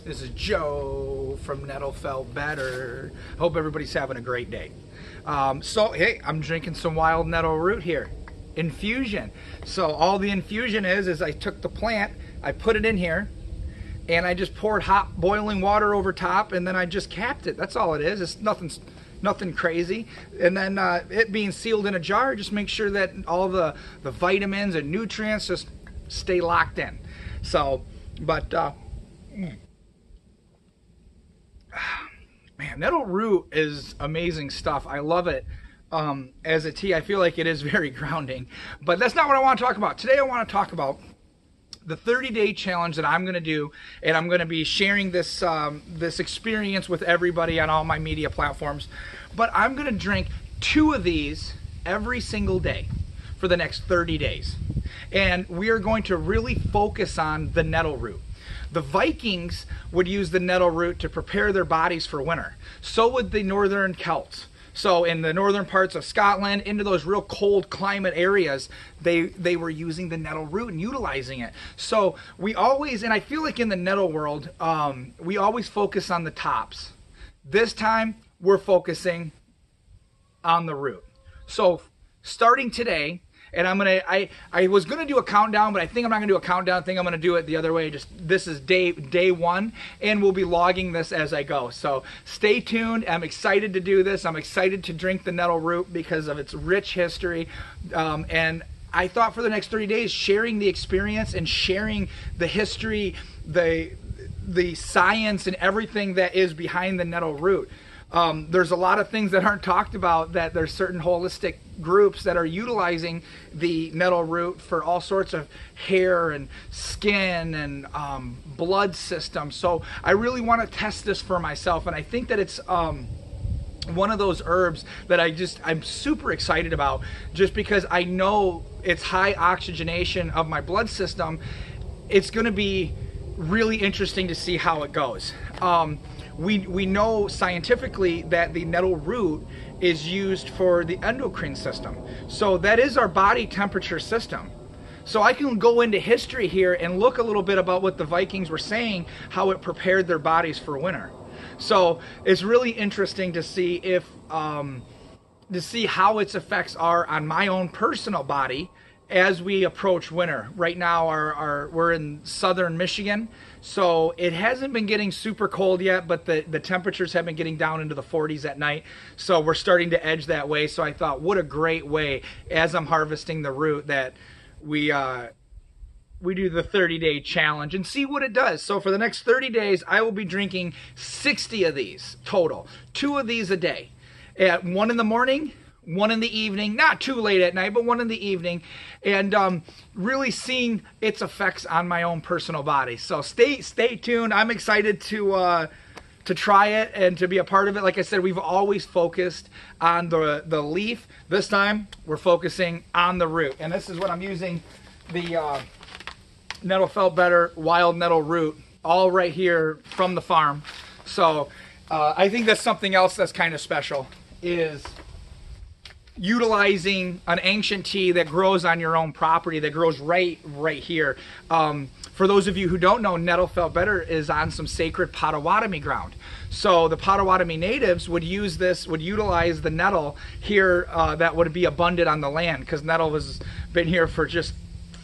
This is Joe from Nettle Felt Better. Hope everybody's having a great day. So, hey, I'm drinking some Wild Nettle Root here. Infusion. So all the infusion is I took the plant, I put it in here, and I just poured hot boiling water over top, and then I just capped it. That's all it is. It's nothing crazy. And then it being sealed in a jar, just make sure that all the vitamins and nutrients just stay locked in. So, but man, nettle root is amazing stuff. I love it. As a tea, I feel like it is very grounding, but that's not what I want to talk about. Today I want to talk about the 30-day challenge that I'm going to do, and I'm going to be sharing this this experience with everybody on all my media platforms. But I'm going to drink 2 of these every single day for the next 30 days. And we are going to really focus on the nettle root. The Vikings would use the nettle root to prepare their bodies for winter. So would the northern Celts. So in the northern parts of Scotland, into those real cold climate areas, they were using the nettle root and utilizing it. So we always, and I feel like in the nettle world, we always focus on the tops. This time, we're focusing on the root. So starting today, and I was gonna do a countdown, but I think I'm not gonna do a countdown. I think I'm gonna do it the other way. Just this is day 1, and we'll be logging this as I go. So stay tuned. I'm excited to do this. I'm excited to drink the nettle root because of its rich history. And I thought for the next 30 days, sharing the experience and sharing the history, the science, and everything that is behind the nettle root. There's a lot of things that aren't talked about, that there's certain holistic groups that are utilizing the nettle root for all sorts of hair and skin and blood system. So I really want to test this for myself, and I think that it's one of those herbs that I'm super excited about, just because I know it's high oxygenation of my blood system. It's going to be really interesting to see how it goes. We know scientifically that the nettle root is used for the endocrine system. So that is our body temperature system. So I can go into history here and look a little bit about what the Vikings were saying, how it prepared their bodies for winter. So it's really interesting to see if to see how its effects are on my own personal body as we approach winter. Right now we're in southern Michigan, so it hasn't been getting super cold yet, but the temperatures have been getting down into the 40s at night, so we're starting to edge that way. So I thought, what a great way, as I'm harvesting the root, that we do the 30-day challenge and see what it does. So for the next 30 days, I will be drinking 60 of these total, 2 of these a day, at 1 in the morning, 1 in the evening, not too late at night, but 1 in the evening, and really seeing its effects on my own personal body. So stay tuned. I'm excited to try it and to be a part of it. Like I said, we've always focused on the leaf. This time, we're focusing on the root. And this is what I'm using, the Nettle Felt Better Wild Nettle Root, all right here from the farm. So I think that's something else that's kind of special, is utilizing an ancient tea that grows on your own property, that grows right here. For those of you who don't know, Nettle Felt Better is on some sacred Potawatomi ground. So the Potawatomi natives would utilize the nettle here that would be abundant on the land, because nettle has been here for just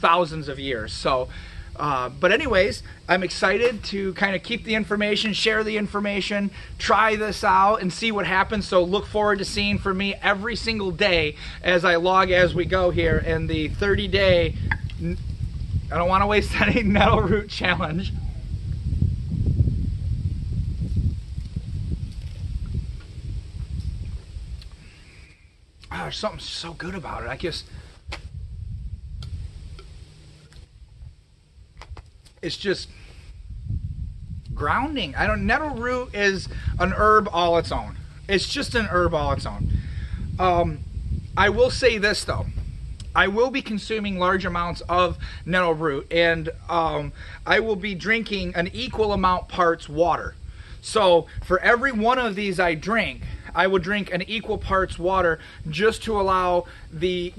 thousands of years. So but anyways, I'm excited to kind of keep the information, share the information, try this out and see what happens. So look forward to seeing for me every single day as I log as we go here in the 30-day, I don't want to waste any nettle root challenge. Oh, there's something so good about it. I guess it's just grounding. Nettle root is an herb all its own. It's just an herb all its own. I will say this though. I will be consuming large amounts of nettle root, and I will be drinking an equal amount parts water. So for every one of these I drink, I would drink an equal parts water just to allow the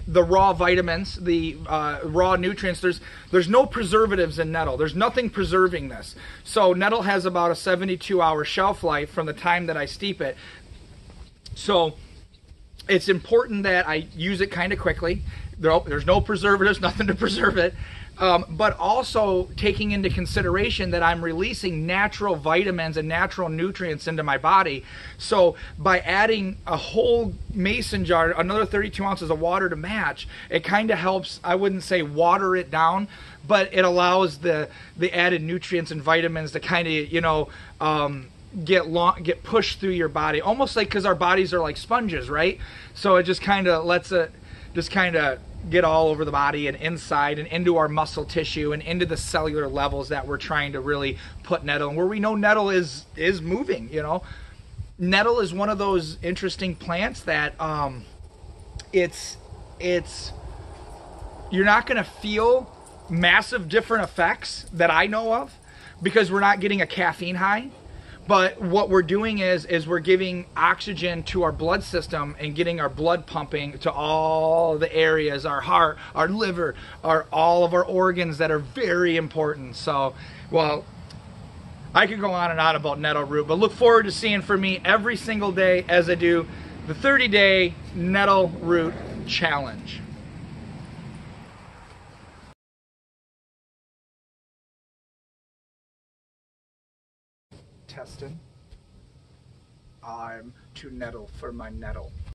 raw vitamins, the raw nutrients. There's no preservatives in nettle. There's nothing preserving this. So nettle has about a 72-hour shelf life from the time that I steep it. So it's important that I use it kind of quickly. There's no preservatives, nothing to preserve it. But also taking into consideration that I'm releasing natural vitamins and natural nutrients into my body. So by adding a whole mason jar, another 32 ounces of water to match, it kind of helps, I wouldn't say water it down, but it allows the added nutrients and vitamins to kind of, get pushed through your body, almost like, because our bodies are like sponges, right? So it just kind of lets it just kind of get all over the body and inside and into our muscle tissue and into the cellular levels that we're trying to really put nettle, and where we know nettle is moving. Nettle is one of those interesting plants that it's you're not going to feel massive different effects that I know of, because we're not getting a caffeine high. But what we're doing is we're giving oxygen to our blood system and getting our blood pumping to all the areas, our heart, our liver, all of our organs that are very important. So, well, I could go on and on about nettle root, but look forward to seeing from me every single day as I do the 30-day nettle root challenge. Testing. I'm too nettle for my nettle.